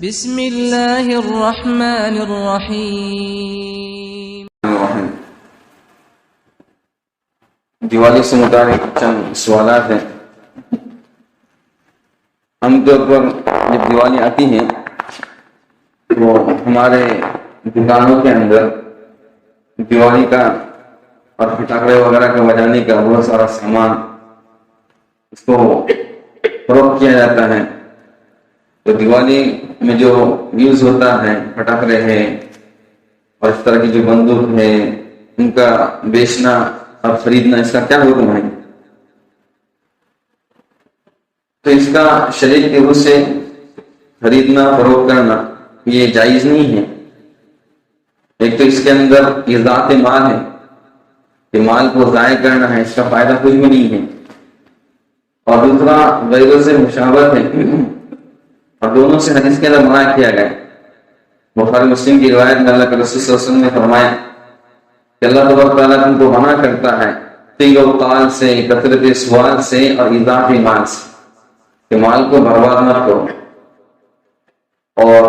بسم اللہ الرحمن الرحیم۔ دیوالی سے متعلق چند سوالات ہیں۔ عام طور پر جب دیوالی آتی ہے تو ہمارے دکانوں کے اندر دیوالی کا اور پٹاخے وغیرہ کے بجانے کا بہت سارا سامان اس کو فروخت کیا جاتا ہے۔ تو دیوالی میں جو یوز ہوتا ہے پٹاخے ہیں اور اس طرح کی جو بندوق ہے ان کا بیچنا اور خریدنا، اس کا کیا حکم ہے؟ تو اس کا شریعت کی روح سے خریدنا فروخت کرنا یہ جائز نہیں ہے۔ ایک تو اس کے اندر اضاعت مال ہے کہ مال کو ضائع کرنا ہے، اس کا فائدہ کچھ بھی نہیں ہے، اور دوسرا غیروں سے مشابہت ہے، اور دونوں سے حدیث کے اندر منع کیا گیا۔ بخاری مسلم کی روایت میں اللہ کے رسول صلی اللہ علیہ وسلم نے فرمایا کہ اللہ تبارک تعالیٰ تم کو منع کرتا ہے قیل و قال سے، کثرت سوال سے اور اضافی مال سے، کہ مال کو برباد مت کرو۔ اور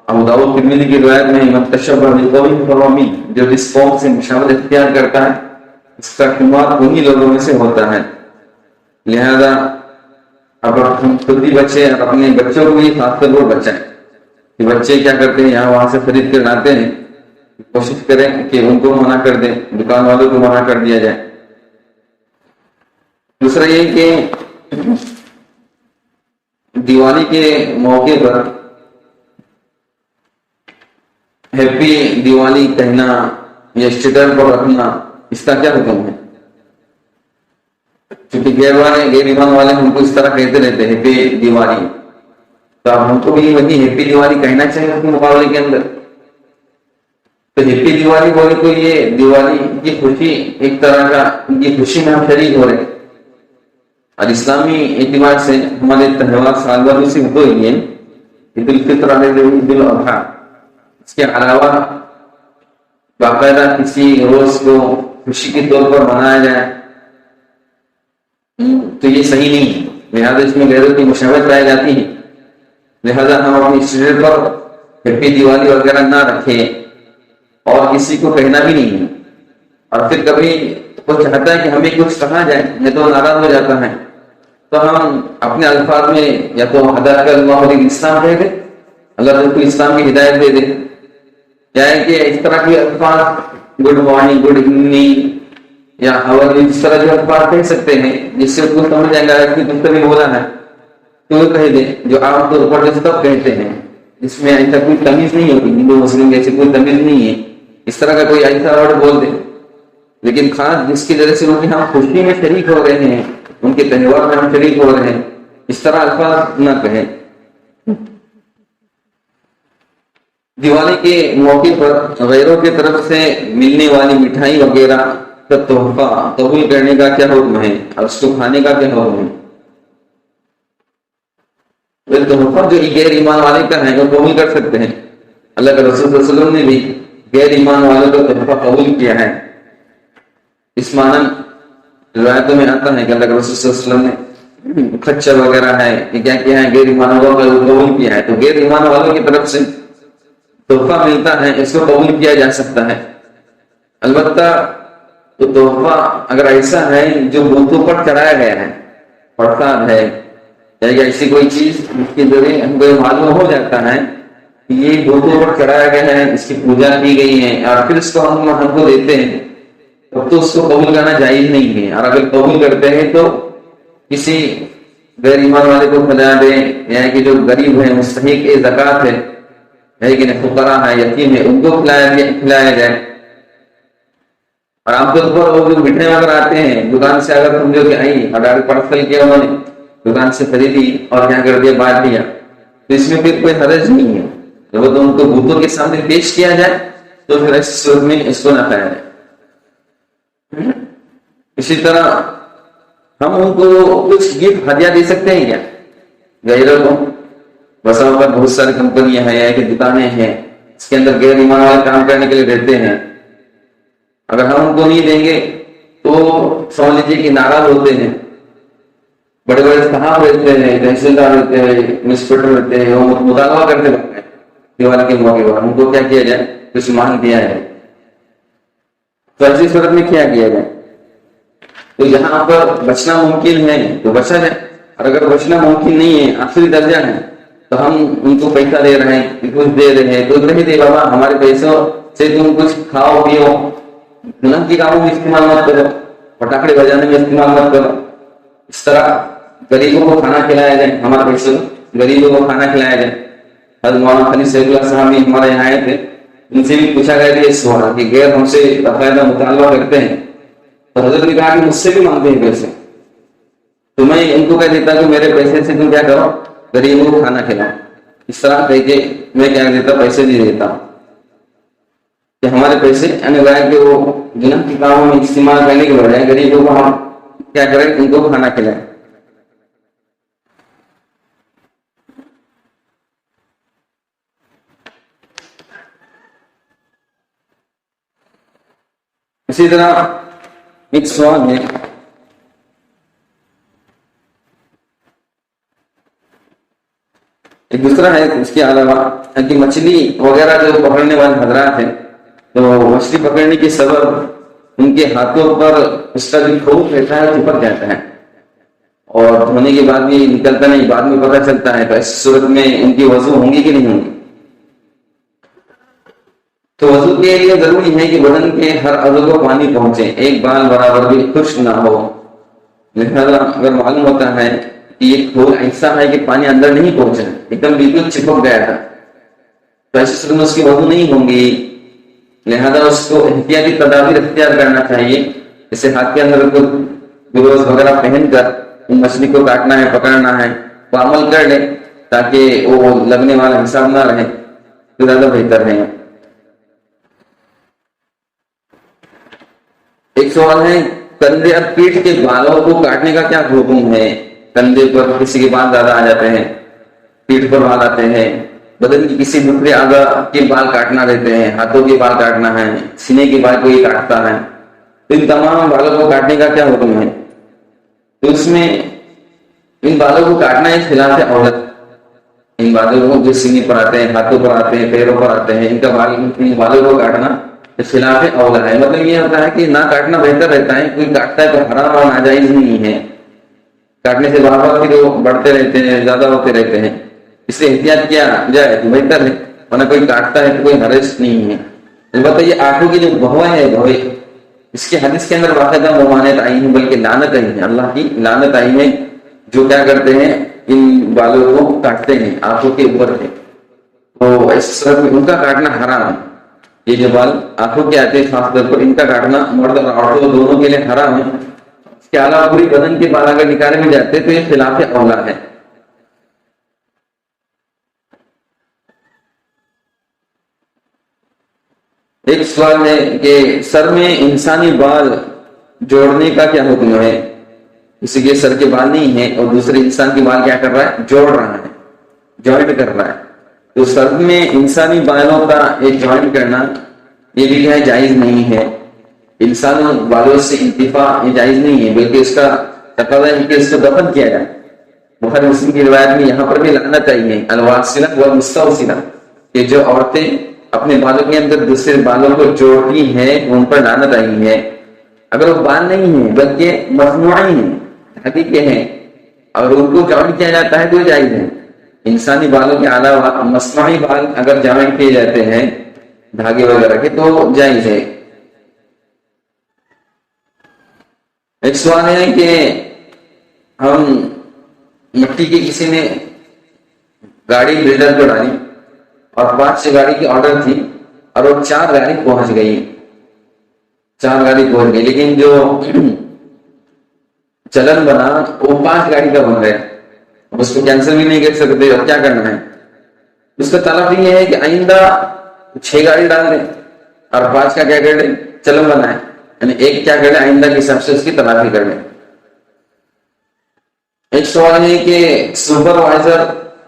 ابو داؤد ترمذی کی روایت میں من تشبہ بقوم فہو منہ، جو جس قوم سے مشابہت اختیار کرتا ہے اس کا شمار انہی لوگوں میں سے ہوتا ہے۔ لہذا اب ہم خود بھی بچے اور اپنے بچوں کو بھی خاص کر وہ بچائیں کہ بچے کیا کرتے ہیں، یہاں وہاں سے خرید کر لاتے ہیں، کوشش کریں کہ ان کو منع کر دیں، دکان والوں کو منع کر دیا جائے۔ دوسرا یہ کہ دیوالی کے موقع پر ہیپی دیوالی کہنا یا اسٹیکر پر رکھنا، اس کا کیا حکم ہے؟ کیونکہ غیر ایمان والے ہم کو اس طرح کہتے رہتے ہیں ہیپی دیوالی، تو اب ہم کو بھی وہی ہیپی دیوالی کہنا چاہیے اس کے مقابلے کے اندر۔ تو ہیپی دیوالی بولے تو یہ دیوالی کی خوشی، ایک طرح کا ان کی خوشی میں ہم شریک ہو رہے ہیں۔ اور اسلامی اعتبار سے ہمارے تہوار سال بھر اسی دو ہی ہیں، عید الفطر اور عید الاضحیٰ۔ اس کے علاوہ باقاعدہ کسی روز کو خوشی کے طور پر منایا جائے تو یہ صحیح نہیں ہے، لہٰذا اس میں غیروں کی مشابہت پائی جاتی ہے۔ لہٰذا ہم اپنی اسٹیج پر ہیپی دیوالی وغیرہ نہ رکھیں اور کسی کو کہنا بھی نہیں ہے۔ اور پھر کبھی وہ چاہتا ہے کہ ہمیں کچھ کہا جائے یا تو ناراض ہو جاتا ہے، تو ہم اپنے الفاظ میں یا تو ہدایت اللہ علیہ اسلام کہہ دیں، اللہ تعالیٰ کو اسلام کی ہدایت دے دے، یا کہ اس طرح کے الفاظ گڈ مارننگ، گڈ ایوننگ یا اس طرح جو الفاظ کہہ سکتے ہیں جس سے اس کو سمجھ جائے گا کہ تم سے بھی بولا ہے، تو وہ کہہ دیں جو عام طور پر جو سب کہتے ہیں، جس میں ایسا کوئی تمیز نہیں ہوتی، ہندو مسلم جیسی کوئی تمیز نہیں ہے، اس طرح کا کوئی ایسا ورڈ بول دیں، لیکن خاص جس کی وجہ سے ان کی ہم خوشی میں شریک ہو رہے ہیں، ان کے تہوار میں ہم شریک ہو رہے ہیں، اس طرح الفاظ نہ کہیں۔ دیوالی کے موقع پر غیروں کی طرف سے ملنے والی مٹھائی وغیرہ کا تحفہ قبول کرنے کا کیا حکم ہے اور اس کو کھانے کا کیا حکم ہے؟ تحفہ جو غیر ایمان والے کا ہے وہ قبول کر سکتے ہیں۔ اللہ کے رسول صلی اللہ علیہ وسلم نے بھی غیر ایمان والوں کا تحفہ قبول کیا ہے۔ اس معنی روایتوں میں آتا ہے کہ اللہ کے رسول صلی اللہ علیہ وسلم نے خچر وغیرہ ہے یہ کیا کیا ہے، غیر ایمان والوں کا قبول کیا ہے۔ تو غیر ایمان والوں کی طرف سے تحفہ ملتا ہے، اس کو قبول کیا جا سکتا ہے۔ البتہ تو تحفہ اگر ایسا ہے جو بتوں پر چڑھایا گیا ہے، پرساد ہے یا ایسی کوئی چیز جس کے ذریعے ہم کو معلوم ہو جاتا ہے کہ یہ بتوں پر چڑھایا گیا ہے، اس کی پوجا کی گئی ہے، اور پھر اس کو ہم کو دیتے ہیں، تب تو اس کو قبول کرنا جائز نہیں ہے۔ اور اگر قبول کرتے ہیں تو کسی غیر ایمان والے کو کھلا دیں، یعنی کہ جو غریب ہے، مستحق زکوٰۃ ہے، لیکن فقراء ہے، یتیم ہے، ان کو کھلایا جائے۔ اور عام طور پر وہ جو مٹھائی وغیرہ آتے ہیں دکان سے، اگر سمجھو کہ آئی اور پارسل کیا انہوں نے دکان سے خریدی اور کیا کر دیا، بانٹ دیا، تو اس میں پھر کوئی حرج نہیں ہے۔ جب تو ان کو بتوں کے سامنے پیش کیا جائے تو پھر اس صورت میں اس کو نہ کھایا جائے۔ اسی طرح ہم ان کو کچھ گفٹ ہدیہ دے سکتے ہیں کیا غیروں کو؟ بسا اوقات بہت ساری کمپنیاں ہیں یا کہ دکانیں ہیں اس کے اندر غیر ایمان والے کام کرنے کے لیے رہتے ہیں، اگر ہم ان کو نہیں دیں گے تو سمجھ لیجیے کہ ناراض ہوتے ہیں، بڑے بڑے صاحب رہتے ہیں, تحصیلدار رہتے ہیں, انسپیکٹر رہتے ہیں, وہ مطالبہ کرتے ہیں دیوالی کے موقع پر ان کو کیا کیا جائے, کچھ مان دیا جائے. تو ایسی صورت میں کیا کیا جائے؟ تو جہاں پر بچنا ممکن ہے تو بچا جائے, اور اگر بچنا ممکن نہیں ہے, آخری درجہ ہے, تو ہم ان کو پیسہ دے رہے ہیں, کچھ دے رہے ہیں, تو نہیں دے بابا, ہمارے پیسوں سے تم کچھ کھاؤ پیو, گناہ کی کاموں میں استعمال مت کرو, پٹاخے بجانے میں استعمال مت کرو. اس طرح غریبوں کو کھانا کھلایا جائے, ہمارے پیسے غریبوں کو کھانا کھلایا جائے. حضرت مولانا خلیل سیف اللہ صاحب بھی ہمارے یہاں آئے تھے, ان سے بھی پوچھا گیا کہ سوال کہ غیر ہم سے باقاعدہ مطالبہ کرتے ہیں, تو حضرت نے کہا کہ مجھ سے بھی مانگتے ہیں پیسے, تو میں ان کو کہہ دیتا کہ میرے پیسے سے تم کیا کرو, غریبوں کو کھانا کھلاؤ. اس طرح کہہ کے میں کیا دیتا, پیسے نہیں دیتا کہ ہمارے پیسے کہ وہ گناہ کے کاموں میں استعمال کرنے کے بجائے غریبوں کو ہم کیا کریں, ان کو کھانا کھلائیں. اسی طرح ایک سوال ہے, ایک دوسرا ہے اس کے علاوہ کہ مچھلی وغیرہ جو پکڑنے والے حضرات ہیں, تو مچھلی پکڑنے کے سبب ان کے ہاتھوں پر اس کا جو کھوٹ رہتا ہے چپک جاتا ہے, اور دھونے کے بعد بھی نکلتا نہیں, بعد میں پتہ چلتا ہے. تو اس صورت میں ان کی وضو ہوں گی کہ نہیں ہوں گی؟ تو وضو کے لیے ضروری ہے کہ بدن کے ہر عضو کو پانی پہنچے, ایک بال برابر بھی خشک نہ ہو. لہذا اگر معلوم ہوتا ہے کہ یہ کھول ایسا ہے کہ پانی اندر نہیں پہنچا, ایک دم بالکل چپک گیا تھا, تو ایسی صورت میں اس کی وضو نہیں ہوں گی. لہذا اس کو احتیاطی تدابیر اختیار کرنا چاہیے, جیسے ہاتھ کے اندر گلوز وغیرہ پہن کر مچھلی کو کاٹنا ہے, پکڑنا ہے, وہ عمل کر لے تاکہ وہ لگنے والا حساب نہ رہے, تو زیادہ بہتر ہے. ایک سوال ہے, کندھے اور پیٹھ کے بالوں کو کاٹنے کا کیا حکم ہے؟ کندھے پر کسی کے بال زیادہ آ جاتے ہیں, پیٹھ پر بال آتے ہیں, بدن کی کسی دوسرے اعضاء کے بال کاٹنا رہتے ہیں, ہاتھوں کے بال کاٹنا ہے, سینے کے بال کو یہ کاٹتا ہے, تو ان تمام بالوں کو کاٹنے کا کیا حکم ہے؟ تو اس میں ان بالوں کو کاٹنا ہے خلاف عورت. ان بالوں کو جو سینے پر آتے ہیں, ہاتھوں پر آتے ہیں, پیروں پر آتے ہیں, ان کا بالوں کو کاٹنا خلاف اولا ہے. مطلب یہ ہوتا ہے کہ نہ کاٹنا بہتر رہتا ہے, کوئی کاٹتا ہے تو حرام اور ناجائز نہیں ہے, کاٹنے سے بار بار پھر وہ بڑھتے رہتے ہیں, زیادہ ہوتے رہتے ہیں, اس لیے احتیاط کیا جائے تو بہتر ہے, ورنہ کوئی کاٹتا ہے تو کوئی حرج نہیں ہے. البتہ یہ آنکھوں کی جو بھویں ہے, بھویں, اس کے حدیث کے اندر باقاعدہ ممانعت آئی ہے, بلکہ لعنت آئی ہے, اللہ کی لعنت آئی ہے جو کیا کرتے ہیں, ان بالوں کو کاٹتے ہیں آنکھوں کے اوپر سے. تو اس صورت میں ان کا کاٹنا حرام ہے. یہ جو بال آنکھوں کے آتے ہیں خاص طور پر, ان کا کاٹنا مرد اور عورتوں دونوں کے لیے حرام ہے. اس کے علاوہ پوری بدن کے بال اگر نکالے میں جاتے تو یہ خلاف اولا ہے. ایک سوال ہے کہ سر میں انسانی بال جوڑنے کا کیا حکم ہے؟ کسی کے سر کے بال نہیں ہے اور دوسرے انسان کے بال کیا کر رہا ہے, جوڑ رہا ہے, جوائنٹ کر رہا ہے. تو سر میں انسانی بالوں کا ایک جوائنٹ کرنا یہ بھی کیا ہے, جائز نہیں ہے. انسان بالوں سے انتفاع یہ جائز نہیں ہے, بلکہ اس کا تقاضا ہے کہ اس کو دفن کیا جائے. بخاری مسلم کی روایت میں یہاں پر بھی لعنت آئی ہے, الواصلہ والمستوصلہ, کہ جو عورتیں اپنے بالوں کے اندر دوسرے بالوں کو جوڑتی ہیں ان پر لعنت آئی ہے. اگر وہ بال نہیں ہیں بلکہ مصنوعی ہیں, حقیقی ہیں, اور ان کو جوائنٹ کیا جاتا ہے تو جائز ہے. انسانی بالوں کے علاوہ مصنوعی بال اگر جوائنٹ کیے جاتے ہیں دھاگے وغیرہ کے تو جائز ہے. ایک سوال ہے کہ ہم مٹی کی کسی نے گاڑی بلڈر کو ڈالی اور 5 گاڑی کی آرڈر تھی اور وہ 4 گاڑی پہنچ گئی, 4 گاڑی پہنچ گئی, لیکن جو چلن بنا وہ 5 گاڑی کا بن گیا. اس کو کینسل بھی نہیں کر سکتے, اور کیا کرنا ہے؟ اس کا طلب یہ ہے کہ آئندہ 6 گاڑی ڈال دیں اور 5 کا کیا کر دیں, چلن بنا ہے, یعنی ایک کیا کر دیں آئندہ کے حساب سے اس کی تلافی کر دیں. ایک سوال ہے کہ سپروائزر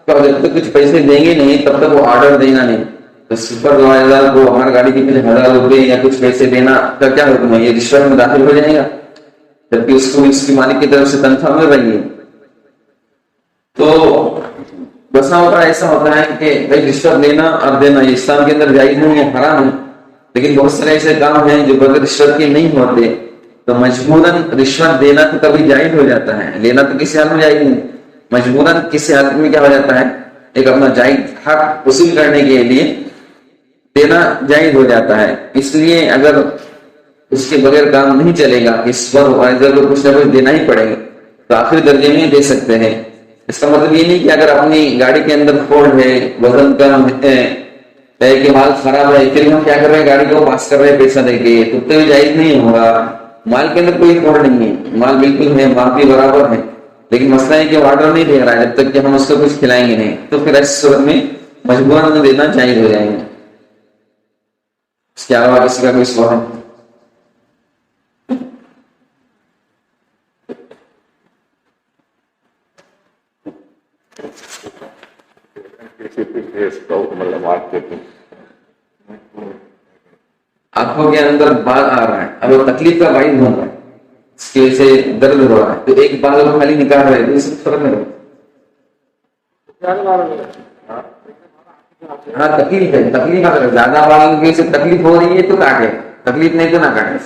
کو جب تک کچھ پیسے دیں گے نہیں تب تک وہ آرڈر دینا نہیں, تو سپروائزر کو ہماری گاڑی کے کچھ 1000 روپے یا کچھ پیسے دینا کا کیا حکم ہے؟ یہ رشوت میں داخل ہو جائے گا, جبکہ اس کو اس کی مالک کی طرف سے تنخواہ مل رہی ہے. تو بسا اوقات ایسا ہوتا ہے کہ بھائی رشوت لینا اور دینا یہ اسلام کے اندر جائز نہیں ہے، حرام ہے، لیکن بہت سارے ایسے کام ہیں جو بغیر رشوت کے نہیں ہوتے، تو مجبوراً رشوت دینا تو کبھی جائز ہو جاتا ہے، لینا تو کسی حال میں جائز نہیں، مجبوراً کسی حالت میں کیا ہو جاتا ہے، ایک اپنا جائز حق وصول کرنے کے لیے دینا جائز ہو جاتا ہے۔ اس لیے اگر اس کے بغیر کام نہیں چلے گا، اس پر کچھ نہ کچھ دینا ہی پڑے گا، تو آخری درجے میں دے سکتے ہیں۔ اس کا مطلب یہ نہیں کہ اگر اپنی گاڑی کے اندر فولڈ ہے، وزن کم ہے کہ مال خراب ہے، پھر ہم کیا کر رہے ہیں، گاڑی کو پاس کر رہے ہیں پیسہ دے کے، تو بھی جائز نہیں ہوگا۔ مال کے اندر کوئی فولڈ نہیں ہے، مال بالکل ہے، مال بھی برابر ہے، لیکن مسئلہ ہے کہ آرڈر نہیں دے رہا ہے، جب تک کہ ہم اس کو کچھ کھلائیں گے نہیں، تو پھر اس صورت میں مجبوراً دینا جائز ہو جائیں گے۔ اس کے علاوہ کسی کا کوئی سوال؟ آنکھوں کے اندر بال آ رہا ہے، اب وہ تکلیف کا باعث بن رہا ہے، اس کی وجہ سے درد ہو رہا ہے، تو ایک بال وہ خالی نکال رہے ہیں، اس سے فرق نہیں ہوتا۔ ہاں تکلیف ہے، تکلیف اگر زیادہ بال کی وجہ سے تکلیف ہو رہی ہے تو کاٹے، تکلیف نہیں تو نہ کاٹے۔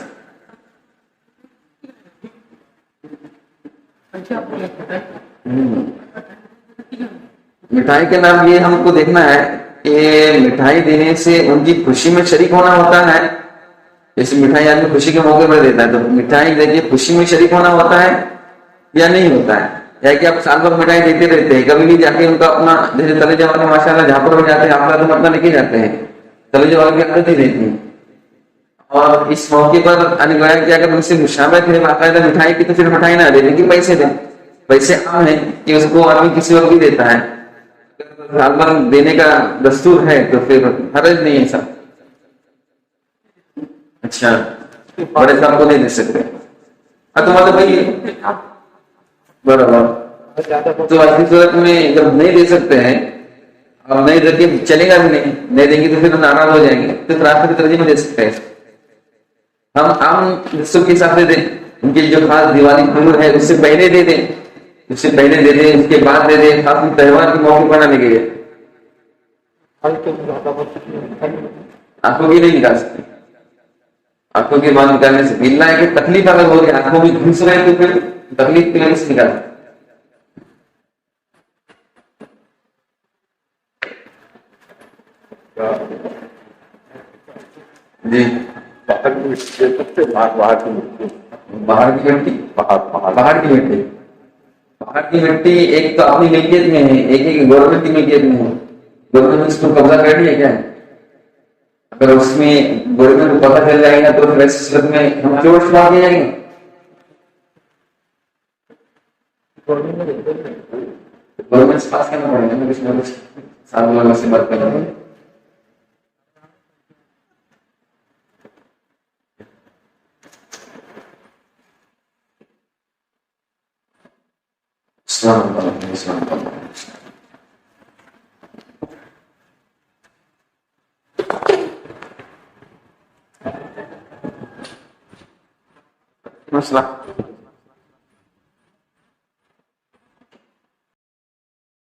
مٹھائی کے نام یہ ہم کو دیکھنا ہے کہ مٹھائی دینے سے ان کی خوشی میں شریک ہونا ہوتا ہے، جیسے مٹھائی آدمی خوشی کے موقع پر دیتا ہے، تو مٹھائی دیکھیے خوشی میں شریک ہونا ہوتا ہے یا نہیں ہوتا ہے، یا کہ آپ سال بھر مٹھائی دیتے رہتے ہیں، کبھی بھی جا کے ان کا اپنا جیسے تلے جوان ماشاء اللہ جہاں پر ہو جاتے ہیں آپ کا اپنا لے کے جاتے ہیں، تلے جوان کی عادت ہی رہتی ہے، اور اس موقع پر گویا کہ اگر ان سے مشابہت ہے باقاعدہ مٹھائی کی، تو پھر مٹھائی نہ دے، لیکن پیسے دیں، پیسے عام ہے کہ اس کو آدمی کسی اور بھی دیتا ہے، سال بھر دینے کا دستور ہے تو پھر حرج نہیں ہے سب۔ اچھا بڑے صاحب کو نہیں دے سکتے، تو مطلب بھائی برابر، تو ایسی صورت میں جب نہیں دے سکتے ہیں اور نہیں دے کے چلے گا بھی نہیں دیں گے تو پھر ناراض ہو جائیں گے، تو پھر آخری درجے میں دے سکتے ہیں۔ ہم عام دستور کے حساب سے دیں، ان کی جو خاص دیوالی ضرور ہے اس سے پہلے دے دیں، اس سے پہلے دے دیں، اس کے بعد دے دیں، خاص تہوار کے موقع پر نہ لگے گئے، آنکھوں کی نہیں نکال سکتے، آنکھوں کی بات نکالنے سے ملنا ہے کہ تکلیف اگر ہو رہی ہے، آنکھوں میں گھس رہے تو پھر تکلیف کی وجہ سے نکال سکتے۔ جی باہر کی مٹی، باہر کی مٹی، باہر کی مٹی ایک تو اپنی ملکیت میں ہے، ایک گورنمنٹ کی ملکیت میں ہے، گورنمنٹ اس کو قبضہ کر لیا کیا ہے، اگر اس میں گورنمنٹ کو پتہ چل جائے گا تو پھر ایسی صورت میں ہم چور چھپا دیا جائیں گے، گورنمنٹ سے پاس کرنا پڑے گا، کچھ نہ کچھ ساتھ لوگوں سے بات کرنا پڑے گا۔ السلام علیکم، السلام علیکم۔ مسئلہ